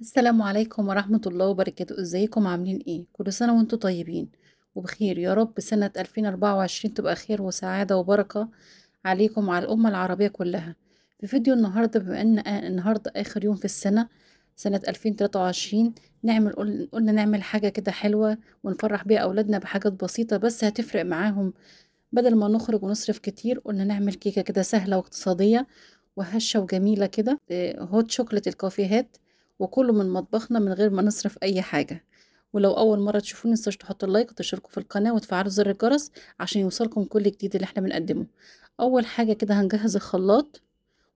السلام عليكم ورحمة الله وبركاته، ازيكم عاملين ايه؟ كل سنة وانتم طيبين وبخير يا رب. سنة 2024 تبقى خير وسعادة وبركة عليكم وعلى الأمة العربية كلها. في فيديو النهاردة، بما ان النهاردة آخر يوم في السنة، سنة 2023، قلنا نعمل حاجة كده حلوة ونفرح بيها أولادنا بحاجات بسيطة بس هتفرق معاهم. بدل ما نخرج ونصرف كتير قلنا نعمل كيكة كده سهلة واقتصادية وهشة وجميلة كده، هوت شوكولات الكافيهات، وكله من مطبخنا من غير ما نصرف أي حاجة. ولو أول مرة تشوفوني متنسوش تحطوا اللايك وتشتركوا في القناة وتفعلوا زر الجرس عشان يوصلكم كل جديد اللي احنا بنقدمه. أول حاجة كده هنجهز الخلاط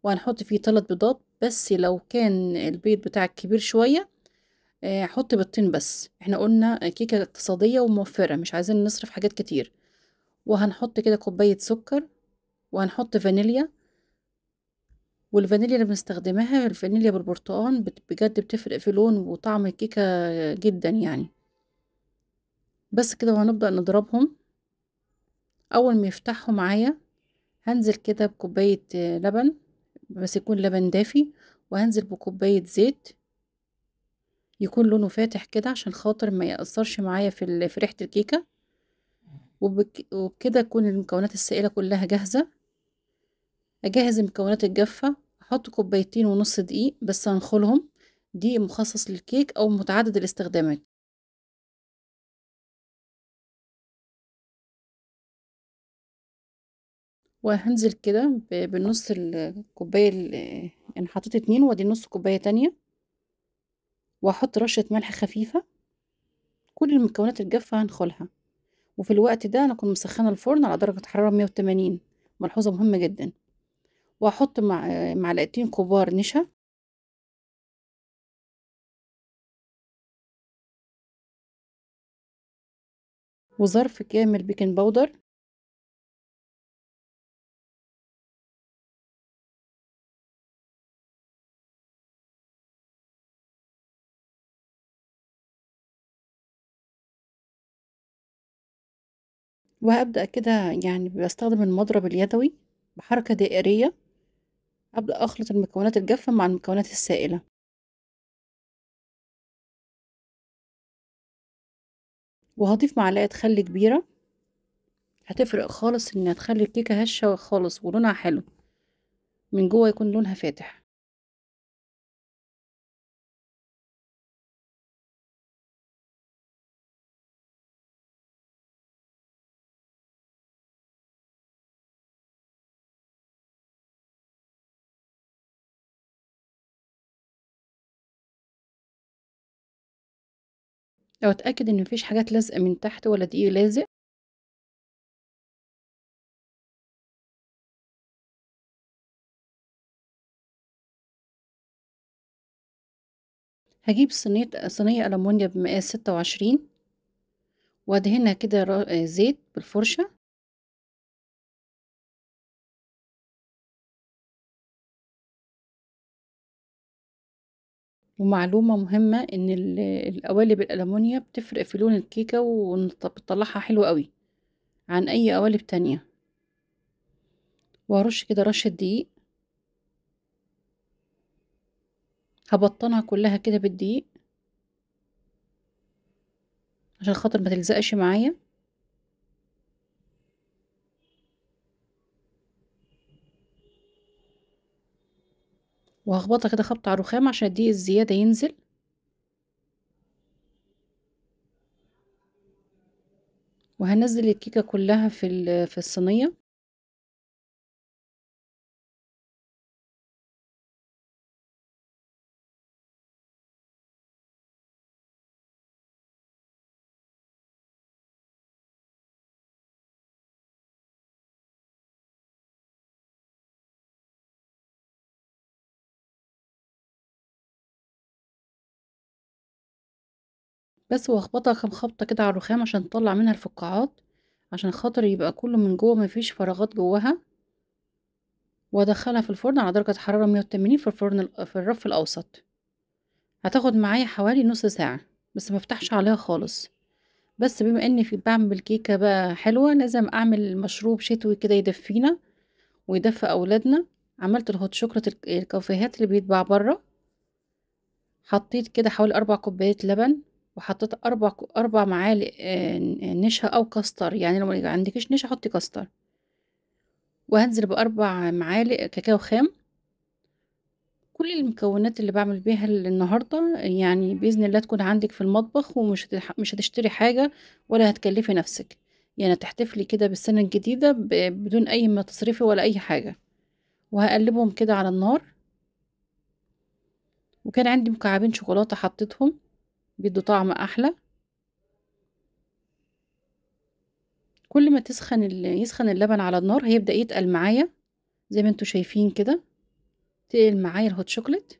وهنحط فيه 3 بيضات بس. لو كان البيض بتاعك كبير شوية حط بيضتين بس. احنا قلنا كيكة اقتصادية وموفرة، مش عايزين نصرف حاجات كتير. وهنحط كده كوباية سكر، وهنحط فانيليا. والفانيليا اللي بنستخدمها الفانيليا بالبرتقال، بجد بتفرق في لون وطعم الكيكة جدا يعني. بس كده وهنبدأ نضربهم. أول ما يفتحوا معايا هنزل كده بكوباية لبن، بس يكون لبن دافي. وهنزل بكوباية زيت يكون لونه فاتح كده عشان خاطر ما يأثرش معايا في ريحة الكيكة. وبكده تكون المكونات السائلة كلها جاهزة. أجهز المكونات الجافة، أحط كوبايتين ونص دقيق بس هنخلهم، دقيق مخصص للكيك أو متعدد الاستخدامات. وهنزل كده بنص الكوباية يعني حطيت 2 وادي نص كوباية تانية. وهحط رشة ملح خفيفة. كل المكونات الجافة هنخلها. وفي الوقت ده أنا كنت مسخنة الفرن على درجة حرارة 180، ملحوظة مهمة جدا. وهحط معلقتين كبار نشا، وظرف كامل بيكنج باودر. وهبدأ كده، يعني بستخدم المضرب اليدوي بحركة دائرية، أبدأ أخلط المكونات الجافة مع المكونات السائلة. وهضيف معلقة خل كبيرة، هتفرق خالص إنها تخلي الكيكة هشة خالص ولونها حلو من جوه، يكون لونها فاتح. لو اتأكد إن مفيش حاجات لازقة من تحت ولا دقيق لازق. هجيب صينية ألمونيا بمقاس 26، وأدهنها كده زيت بالفرشة. ومعلومة مهمة إن القوالب الألمونيا بتفرق في لون الكيكة وبتطلعها حلو قوي عن أي قوالب تانية. وهرش كده رشة دقيق، هبطنها كلها كده بالدقيق عشان خاطر ما تلزقش معايا. وهخبطها كده خبط على الرخام عشان الدقيق الزيادة ينزل. وهنزل الكيكة كلها في الصينية. بس واخبطها كام خبطة كده على الرخام عشان تطلع منها الفقاعات، عشان خاطر يبقى كله من جوه مفيش فراغات جواها. وادخلها في الفرن على درجة حرارة 180 في في الرف الأوسط. هتاخد معايا حوالي نص ساعة، بس مفتحش عليها خالص. بس بما اني بعمل كيكة بقى حلوة، لازم اعمل مشروب شتوي كده يدفينا ويدفي اولادنا. عملت الهوت شوكولات الكافيهات اللي بيتباع بره. حطيت كده حوالي 4 كوبايات لبن، وحطيت 4 معالق نشا أو كاستر، يعني لو ما عندكيش نشا حطي كاستر، وهانزل ب4 معالق كاكاو خام. كل المكونات اللي باعمل بيها النهارده يعني بإذن الله تكون عندِك في المطبخ، ومش مش هتشتري حاجة ولا هتكلفي نفسِك، يعني هتحتفلي كده بالسنة الجديدة بدون أي ما تصرفي ولا أي حاجة. وهاقلبهم كده على النار، وكان عندي مكعبين شوكولاتة حطيتهم بيدّوا طعم أحلى. كل ما يسخن اللبن على النار هيبدأ يتقل معايا زي ما أنتم شايفين كده، تقل معايا الhot chocolate.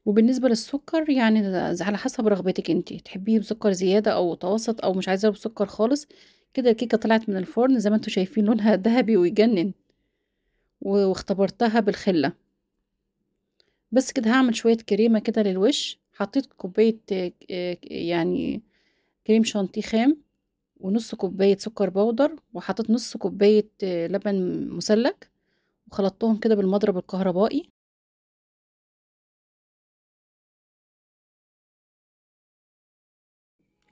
وبالنسبة للسكر يعني ده على حسب رغبتِك أنتِ، تحبيه بسكر زيادة أو متوسط أو مش عايزاه بسكر خالص. كده الكيكة طلعت من الفرن زي ما أنتم شايفين لونها دهبي ويجنن، واختبرتها بالخلة. بس كده هاعمل شوية كريمة كده للوش، حطيت كوباية يعني كريم شانتيه خام، ونص كوباية سكر بودر، وحطيت نص كوباية لبن مسلّك، وخلطتهم كده بالمضرب الكهربائي.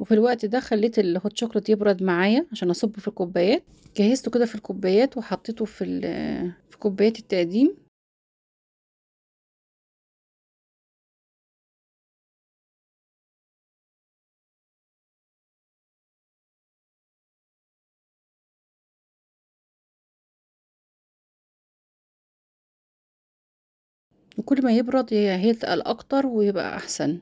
وفي الوقت ده خلّيت الhot chocolate يبرد معايا عشان أصُبّه في الكوبايات. جهّزته كده في الكوبايات وحطيته في كوبايات التقديم. وكل ما يبرد هيتقل أكتر ويبقى أحسن.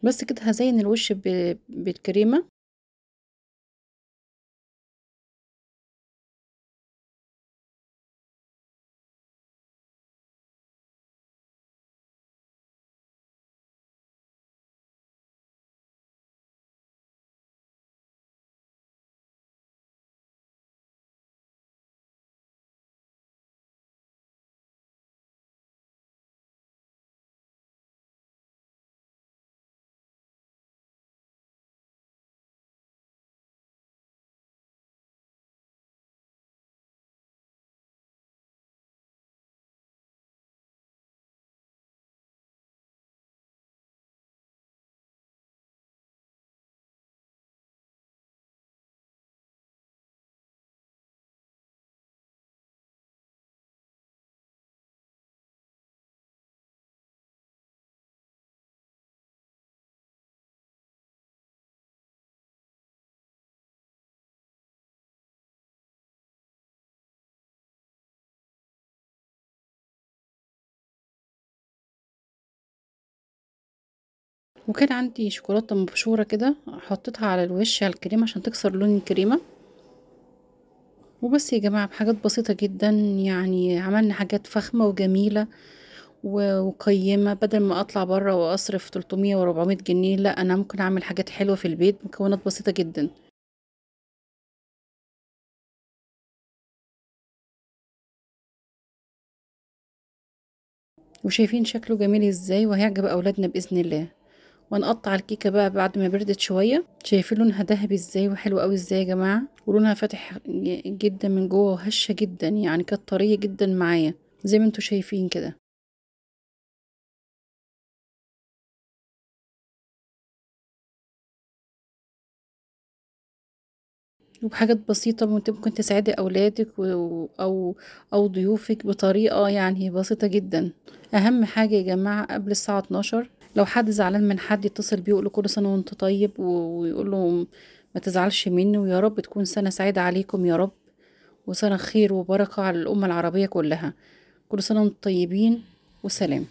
بس كده هازيّن الوش بالكريمة. وكان عندي شوكولاتة مبشورة كده حطيتها على الوش على الكريمة عشان تكسر لون الكريمة. وبس يا جماعة بحاجات بسيطة جدًا يعني عملنا حاجات فخمة وجميلة وقيّمة، بدل ما أطلع برّه وأصرف 300 و400 جنيه، لأ أنا ممكن أعمل حاجات حلوة في البيت بمكونات بسيطة جدًا. وشايفين شكله جميل إزاي وهيعجب أولادنا بإذن الله. وهنقطّع الكيكة بقى بعد ما بردت شوية، شايفين لونها دهبي إزاي وحلو أوي إزاي يا جماعة، ولونها فاتح جدًا من جوّه وهشة جدًا، يعني كانت طرية جدًا معايا زي ما أنتم شايفين كده. وبحاجات بسيطة ممكن تساعدي أولادِك أو ضيوفِك بطريقة يعني بسيطة جدًا. أهم حاجة يا جماعة قبل الساعة 12:00 لو حد زعلان من حد يتصل بيه يقول له كل سنة وأنت طيب، ويقول له ما تزعلش مني ويا رب تكون سنة سعيدة عليكم يا رب، وسنة خير وبركة على الأمة العربية كلها. كل سنة وأنتم طيبين وسلام.